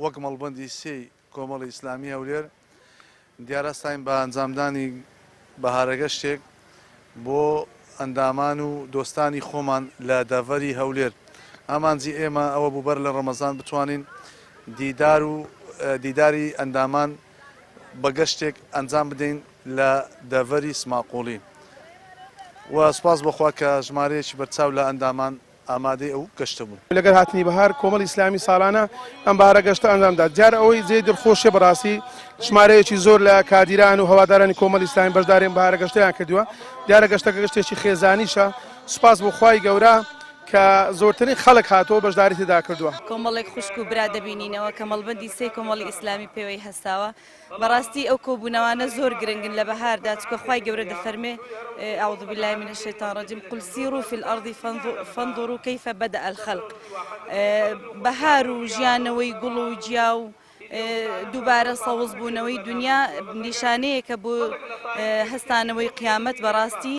وەک مەڵبەندی سێی کۆمەڵی ئیسلامی هەولێر دیارەستاین بە ئەنجامدانی بەهارەگەشتێک بۆ ئەندامان و دۆستانی خۆمان لە دەڤەری هەولێر. ئامانجی ئێمە ئەوە بوو بەر لە ڕەمەزان بتوانین دیداری ئەندامان بە گەشتێک ئەنجام بدەین لە دەڤەری سماقۆڵی. و سپاس بەخوا کە ژمارەیەکی بەرچاو لە ئەندامان ئامادەی ئەو گەشتە بوون. لەگەر هاتنی بەهار کۆمەڵی ئیسلامی ساڵانە ئەم بەهارە گەشتە ئەنجامدا. جارە ئەوەی جێی دڵخۆشیە بەڕاستی ژمارەیەکی زۆر لە کادیران و هەوادارانی کۆمەڵی ئیسلامی بەشداریان بەهارە گەشتیان کردووە. دیارە گەشتەکە گەشتێکی خێزانیشە. سوپاس بۆ خوای گەورە کە زۆرترین خەڵک هاتەوە بەشداری تێدا کردووە. کۆمەڵێک خوشک و برا دەبینینەوە کە مەڵبەندی سێی کۆمەڵی ئیسلامی پێوەی هەستاوە. بەڕاستی ئەو کۆبوونەوانە زۆر گرنگن لە بەهاردا چکە خوای گەورە دەفەرمێ أعوذ بالله من الشيطان الرجيم قل سيروا في الأرض فانظروا كيف بدأ الخلق. بەهار و ژیانەوەی گوڵ و جیا و دووبارە سەوز بوونەوەی دنیا نیشانەیەکە بۆ هەستانەوەی قیامەت بەڕاستی